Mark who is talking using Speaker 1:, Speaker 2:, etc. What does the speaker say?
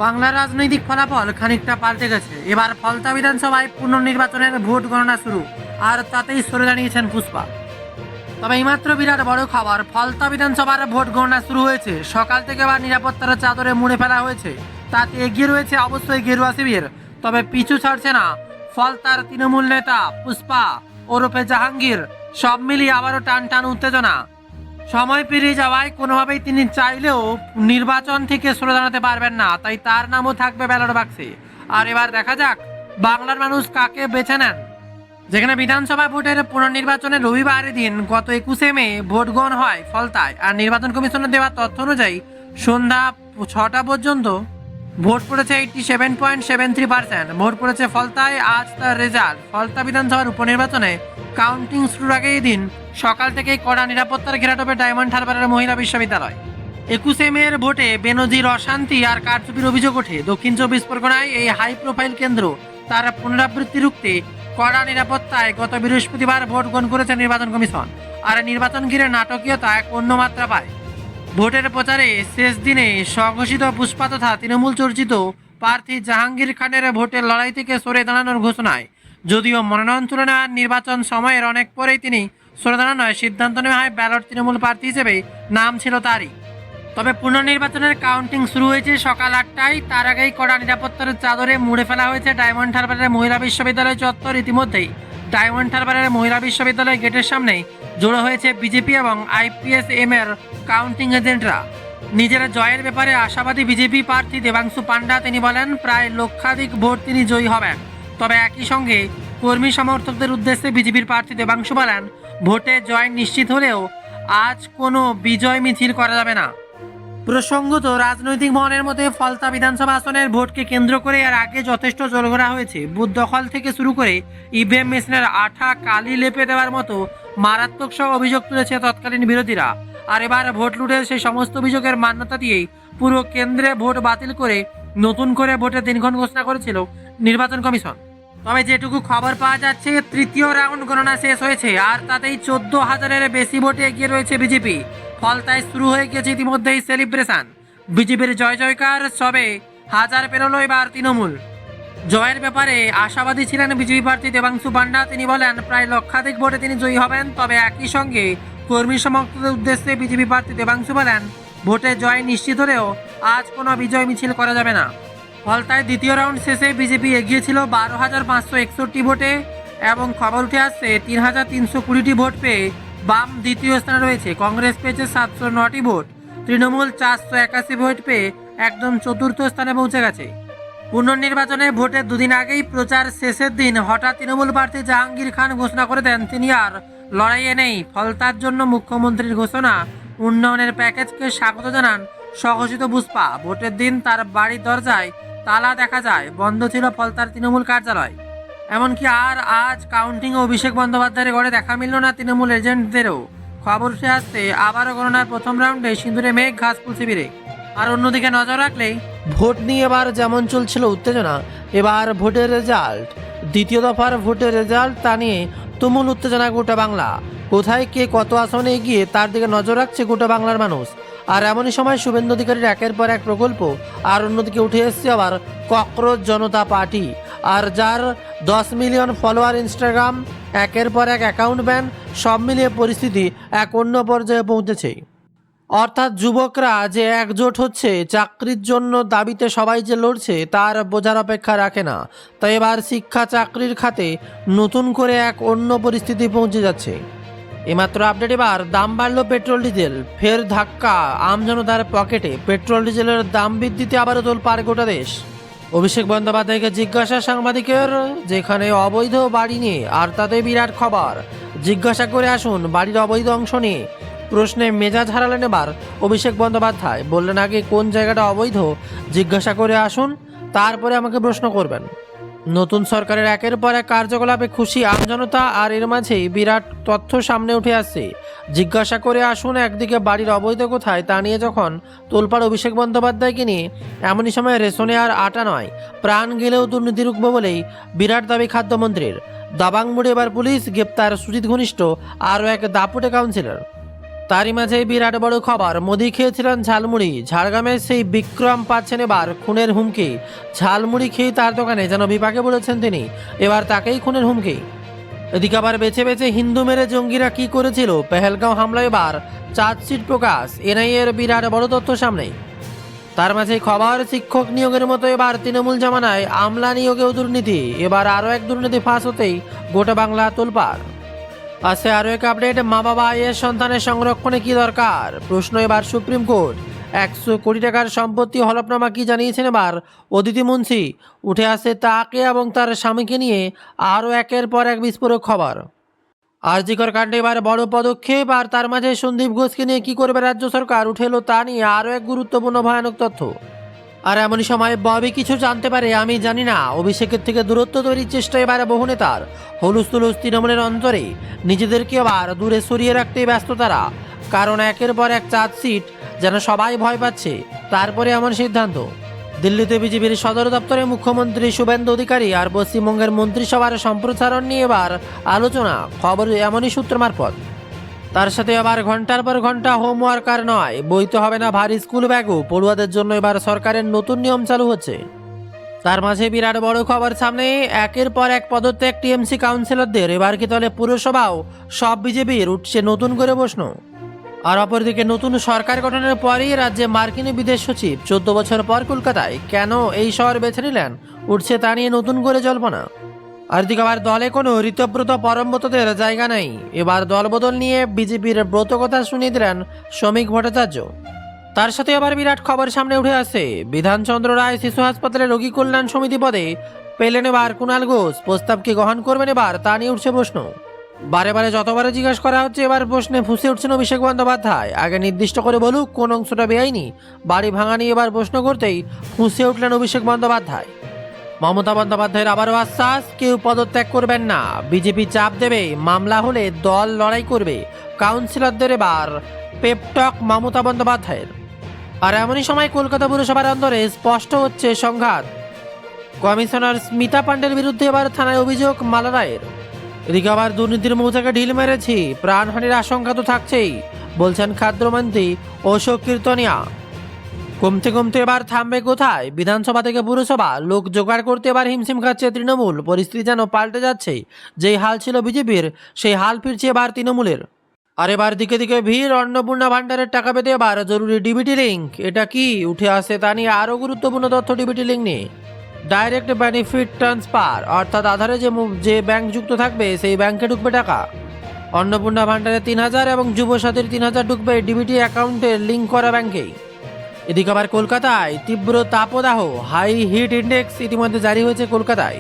Speaker 1: বাংলার রাজনৈতিক ফলাফল খানিকটা পাল্টে গেছে। এবার ফলতা বিধানসভায় পুনর্নির্বাচনের ভোট গণনা শুরু, আর তাতেই সরে দাঁড়িয়েছেন পুষ্পা। তবে এইমাত্র বিরাট বড় খবর, ফলতা বিধানসভার ভোট গণনা শুরু হয়েছে। সকাল থেকে আবার নিরাপত্তার চাদরে মুড়ে ফেলা হয়েছে। তাতে এগিয়ে রয়েছে অবশ্যই গেরুয়া শিবির, তবে পিছু ছাড়ছে না ফলতার তৃণমূল নেতা পুষ্পা ওরফে জাহাঙ্গীর। সব মিলিয়ে আবারও টান টান উত্তেজনা। সময় পেরিয়ে যাওয়ায় কোনোভাবেই তিনি চাইলেও নির্বাচন থেকে সরে দাঁড়াতে পারবেন না, তাই তার নামও থাকবে ব্যালট বাক্সে। আর এবার দেখা যাক বাংলার মানুষ কাকে বেছে নেন। যেখানে বিধানসভা ভোটের পুনর্নির্বাচনের রবিবারের দিন গত 21শে মে ভোট গ্রহণ হয় ফলতায়, আর নির্বাচন কমিশনের দেওয়া তথ্য অনুযায়ী সন্ধ্যা 6টা পর্যন্ত ভোট পড়েছে 87.73%। ভোট পড়েছে ফলতায়। আজ তার রেজাল্ট। ফলতা বিধানসভার উপনির্বাচনে কাউন্টিং শুরুর আগেই দিন সকাল থেকেই কড়া নিরাপত্তার ঘেরাটোপে ডায়মন্ড হারবারের মহিলা বিশ্ববিদ্যালয়। 21শে মের ভোটে বেনজির অশান্তি আর কারচুপির অভিযোগ ওঠে দক্ষিণ 24 পরগনায়। এই হাই প্রোফাইল কেন্দ্র তার পুনরাবৃত্তি রুখতে কড়া নিরাপত্তায় গত বৃহস্পতিবার ভোট গ্রহণ করেছে নির্বাচন কমিশন। আর নির্বাচন ঘিরে নাটকীয়তা এক অন্য মাত্রা পায়। ভোটের প্রচারে শেষ দিনে স্বঘোষিত পুষ্পা তথা তৃণমূল চর্চিত প্রার্থী জাহাঙ্গীর খানের ভোটের লড়াই থেকে সরে দাঁড়ানোর ঘোষণায়, যদিও মনোনয়ন তুলে নেওয়ার নির্বাচন সময়ের অনেক পরেই তিনি সরে দাঁড়ানোর সিদ্ধান্ত নেওয়া হয়। ব্যালট তৃণমূল প্রার্থী হিসেবে নাম ছিল তারই। তবে পুনর্নির্বাচনের কাউন্টিং শুরু হয়েছে সকাল 8টায়। তার আগেই কড়া নিরাপত্তার চাদরে মুড়ে ফেলা হয়েছে ডায়মন্ড হারবারের মহিলা বিশ্ববিদ্যালয় চত্বর। ইতিমধ্যেই ডায়মন্ড হারবারের মহিলা বিশ্ববিদ্যালয় গেটের সামনে জড়ো হয়েছে বিজেপি এবং আইপিএসএম এর কাউন্টিং এজেন্টরা। নিজের জয়ের ব্যাপারে আশাবাদী বিজেপি প্রার্থী দেবাংশু পান্ডা। তিনি বলেন প্রায় লক্ষাধিক ভোট তিনি জয়ী হবেন। তবে একই সঙ্গে কর্মী সমর্থকদের উদ্দেশ্যে বিজেপির প্রার্থী দেবাংশু বলেন ভোটে জয় নিশ্চিত হলেও আজ কোনো বিজয় মিছিল করা যাবে না। প্রসঙ্গত রাজনৈতিক মহলের মধ্যে ফলতা বিধানসভা আসনের ভোটকে কেন্দ্র করে এর আগে যথেষ্ট জোরগোড়া হয়েছে। বুথ দখল থেকে শুরু করে ইভিএম মেশিনের আঠা কালি লেপে দেওয়ার মতো মারাত্মক সব অভিযোগ তুলেছে তৎকালীন বিরোধীরা। আর এবার ভোট লুটের সেই সমস্ত অভিযোগের মান্যতা দিয়েই পুরো কেন্দ্রে ভোট বাতিল করে নতুন করে ভোটের দিনক্ষণ ঘোষণা করেছিল নির্বাচন কমিশন। তবে যেটুকু খবর পাওয়া যাচ্ছে তৃতীয় রাউন্ড গণনা শেষ হয়েছে, আর তাতেই 14,000-এর বেশি ভোটে এগিয়ে রয়েছে বিজেপি। ফলতায় শুরু হয়ে গেছে ইতিমধ্যেই সেলিব্রেশন। বিজেপির জয় জয়কার সবে হাজার পেরোলো এবার তৃণমূল। জয়ের ব্যাপারে আশাবাদী ছিলেন বিজেপি প্রার্থী দেবাংশু পান্ডা। তিনি বলেন প্রায় লক্ষাধিক ভোটে তিনি জয়ী হবেন। তবে একই সঙ্গে কর্মী সমর্থকদের উদ্দেশ্যে বিজেপি প্রার্থী দেবাংশু বলেন ভোটে জয় নিশ্চিত হলেও আজ কোনো বিজয় মিছিল করা যাবে না। ফলতায় দ্বিতীয় রাউন্ড শেষে বিজেপি এগিয়েছিল 12,561 ভোটে এবং খবর উঠে আসছে 3,320টি ভোট পেয়ে বাম দ্বিতীয় স্থানে রয়েছে। কংগ্রেস পেয়েছে 709টি ভোট। তৃণমূল 481 ভোট পেয়ে একদম চতুর্থ স্থানে পৌঁছে গেছে। পুনর্নির্বাচনে ভোটের দুদিন আগেই প্রচার শেষের দিন হঠাৎ তৃণমূল প্রার্থী জাহাঙ্গীর খান ঘোষণা করে দেন তিনি আর লড়াইয়ে নেই। ফলতার জন্য মুখ্যমন্ত্রীর ঘোষণা উন্নয়নের প্যাকেজকে স্বাগত জানান স্বঘোষিত পুষ্পা। ভোটের দিন তার বাড়ির দরজায় তালা দেখা যায়, বন্ধ ছিল ফলতার তৃণমূল কার্যালয়। এমনকি আর আজ কাউন্টিং ও অভিষেক বন্দ্যোপাধ্যায়ের ঘরে দেখা মিলল না তৃণমূল এজেন্টদেরও। খবর উঠে আসছে আবারও গণনার প্রথম রাউন্ডে সিঁদুরে মেঘ ঘাসফুল শিবিরে। আর অন্যদিকে নজর রাখলেই ভোট নিয়ে এবার যেমন চলছিল উত্তেজনা, এবার ভোটের রেজাল্ট, দ্বিতীয় দফার ভোটের রেজাল্ট তা নিয়ে তুমুল উত্তেজনা গোটা বাংলা। কোথায় কে কত আসনে এগিয়ে তার দিকে নজর রাখছে গোটা বাংলার মানুষ। আর এমনই সময় শুভেন্দু অধিকারীর একের পর এক প্রকল্প, আর অন্যদিকে উঠে এসছে আবার ককরোচ জনতা পার্টি, আর যার 10 মিলিয়ন ফলোয়ার, ইনস্টাগ্রাম, একের পর এক অ্যাকাউন্ট ব্যান, সব মিলিয়ে পরিস্থিতি এক অন্য পর্যায়ে পৌঁছেছে। অর্থাৎ যুবকরা যে একজোট হচ্ছে চাকরির জন্য দাবিতে সবাই যে লড়ছে তার বোঝার অপেক্ষা রাখে না। তাই এবার শিক্ষা চাকরির খাতে নতুন করে এক অন্য পরিস্থিতি পৌঁছে যাচ্ছে। এইমাত্র আপডেট, এবার দাম বাড়ল পেট্রোল ডিজেল, ফের ধাক্কা আমজনতার পকেটে। পেট্রোল ডিজেলের দাম বৃদ্ধিতে আবারও তোলপাড় গোটা দেশ। অভিষেক বন্দ্যোপাধ্যায়কে জিজ্ঞাসা সাংবাদিকের, যেখানে অবৈধ বাড়ি নিয়ে, আর তাতে বিরাট খবর। জিজ্ঞাসা করে আসুন বাড়ির অবৈধ অংশ নিয়ে। প্রশ্নে মেজাজ হারালেন এবার অভিষেক বন্দ্যোপাধ্যায়। বললেন আগে কোন জায়গাটা অবৈধ জিজ্ঞাসা করে আসুন, তারপরে আমাকে প্রশ্ন করবেন। নতুন সরকারের একের পর এক কার্যকলাপে খুশি আমজনতা, আর এর মাঝেই বিরাট তথ্য সামনে উঠে আসছে। জিজ্ঞাসা করে আসুন একদিকে বাড়ির অবৈধ কোথায় তা নিয়ে যখন তোলপাড় অভিষেক বন্দ্যোপাধ্যায়কে নিয়ে, এমনই সময় রেশনে আর আটা নয়, প্রাণ গেলেও দুর্নীতি রুখব বলেই বিরাট দাবি খাদ্যমন্ত্রীর। দাবাং মোড়ে এবার পুলিশ গ্রেপ্তার সুজিত ঘনিষ্ঠ আরও এক দাপুটে কাউন্সিলর। তারই মাঝে বিরাট বড় খবর, মোদি খেয়েছিলেন ঝালমুড়ি, ঝাড়গ্রামের সেই বিক্রম পাচ্ছেন এবার খুনের হুমকি। ঝালমুড়ি খেয়ে তার দোকানে যেন বিপাকে বলেছেন তিনি, এবার তাকেই খুনের হুমকি। এদিকে আবার বেছে বেছে হিন্দু মেরে জঙ্গিরা কি করেছিল, পেহেলগাঁও হামলা এবার চার্জশিট প্রকাশ, এনআইএ এর বিরাট বড় তথ্য সামনে। তার মাঝে খবর, শিক্ষক নিয়োগের মতো এবার তৃণমূল জামানায় আমলা নিয়োগেও দুর্নীতি, এবার আরও এক দুর্নীতি ফাঁস হতেই গোটা বাংলা তোলপাড়। আছে আরও এক আপডেট, মা বাবা এর সন্তানের সংরক্ষণে কি দরকার প্রশ্ন এবার সুপ্রিম কোর্ট। 100 কোটি টাকার সম্পত্তি হলফনামা কি জানিয়েছেন এবার অদিতি মুন্সি। উঠে আসে তাকে এবং তার স্বামীকে নিয়ে আরও একের পর এক বিস্ফোরক খবর। আরজিকর কাণ্ডে এবার বড় পদক্ষেপ, আর তার মাঝে সন্দীপ ঘোষকে নিয়ে কি করবে রাজ্য সরকার, উঠে এলো তা নিয়ে আরও এক গুরুত্বপূর্ণ ভয়ানক তথ্য। আর এমনই সময় ববি কিছু জানতে পারে আমি জানি না, অভিষেকের থেকে দূরত্ব তৈরির চেষ্টা এবার বহু নেতার। হলুস তুলুস তৃণমূলের অন্তরে নিজেদেরকে আবার দূরে সরিয়ে রাখতে ব্যস্ত তারা, কারণ একের পর এক চার্জশিট, যেন সবাই ভয় পাচ্ছে। তারপরে এমন সিদ্ধান্ত, দিল্লিতে বিজেপির সদর দপ্তরে মুখ্যমন্ত্রী শুভেন্দু অধিকারী আর পশ্চিমবঙ্গের মন্ত্রিসভার সম্প্রসারণ নিয়ে এবার আলোচনা, খবর এমনই সূত্র মারফত। তার সাথে আবার ঘন্টার পর ঘন্টা হোমওয়ার্ক আর নয়, বইতে হবে না ভারী স্কুল ব্যাগও, পড়ুয়াদের জন্য এবার সরকারের নতুন নিয়ম চালু হচ্ছে। তার মাঝে বিরাট বড় খবর সামনে, একের পর এক পদত্যাগ টিএমসি কাউন্সিলরদের, এবার কি তাহলে পুরসভাও সব বিজেপির, উঠছে নতুন করে প্রশ্ন। আর অপরদিকে নতুন সরকার গঠনের পরই রাজ্যে মার্কিন বিদেশ সচিব, 14 বছর পর কলকাতায়, কেন এই শহর বেছে নিলেন, উঠছে তা নিয়ে নতুন করে জল্পনা। আর দিকে আবার দলে কোনো ঋতব্রত পরমব্রতদের জায়গা নেই, এবার দলবদল নিয়ে বিজেপির ব্রত কথা শুনিয়ে দিলেন শ্রমিক ভট্টাচার্য। তার সাথে আবার বিরাট খবর সামনে উঠে আসে, বিধানচন্দ্র রায় শিশু হাসপাতালে রোগী কল্যাণ সমিতি পদে পেলেন এবার কুণাল ঘোষ, প্রস্তাবকে গ্রহণ করবেন এবার, তা নিয়ে উঠছে প্রশ্ন। বারে বারে যতবারে জিজ্ঞাসা করা হচ্ছে, এবার প্রশ্নে ফুঁসে উঠছেন অভিষেক বন্দ্যোপাধ্যায়, আগে নির্দিষ্ট করে বলুক কোন অংশটা বেআইনি। বাড়ি ভাঙা নিয়ে এবার প্রশ্ন করতেই ফুঁসে উঠলেন অভিষেক বন্দ্যোপাধ্যায়। মমতা বন্দ্যোপাধ্যায়ের আবারও আশ্বাস, কেউ পদত্যাগ করবেন না, বিজেপি চাপ দেবে, মামলা হলে দল লড়াই করবে। কাউন্সিলরদের এবার পেপটক মমতা বন্দ্যোপাধ্যায়ের। আর এমনই সময় কলকাতা পুরসভার অন্দরে স্পষ্ট হচ্ছে সংঘাত, কমিশনার স্মিতা পাণ্ডের বিরুদ্ধে এবার থানায় অভিযোগ মালা রায়ের। এদিকে আবার দুর্নীতির মৌচাকে ঢিল মেরেছি, প্রাণহানির আশঙ্কা তো থাকছেই, বলছেন খাদ্যমন্ত্রী অশোক কীর্তনিয়া। কমতে কমতে এবার থামবে কোথায়, বিধানসভা থেকে পুরসভা লোক জোগাড় করতে এবার হিমশিম খাচ্ছে তৃণমূল, পরিস্থিতি যেন পাল্টে যাচ্ছে। যেই হাল ছিল বিজেপির, সেই হাল ফিরছে এবার তৃণমূলের। আর এবার দিকে দিকে ভিড়, অন্নপূর্ণা ভান্ডারের টাকা পেতে এবার জরুরি ডিবিটি লিঙ্ক, এটা কি উঠে আসে তা নিয়ে আরও গুরুত্বপূর্ণ তথ্য ডিবিটি লিঙ্ক নিয়ে। ডাইরেক্ট বেনিফিট ট্রান্সফার, অর্থাৎ আধারে যে ব্যাংক যুক্ত থাকবে সেই ব্যাংকে ঢুকবে টাকা। অন্নপূর্ণা ভান্ডারে 3000 এবং যুবসাথীর 3000 ঢুকবে ডিবিটি অ্যাকাউন্টে লিঙ্ক করা ব্যাংকেই। এদিকে আবার কলকাতায় তীব্র তাপদাহ, হাই হিট ইন্ডেক্স ইতিমধ্যে জারি হয়েছে কলকাতায়।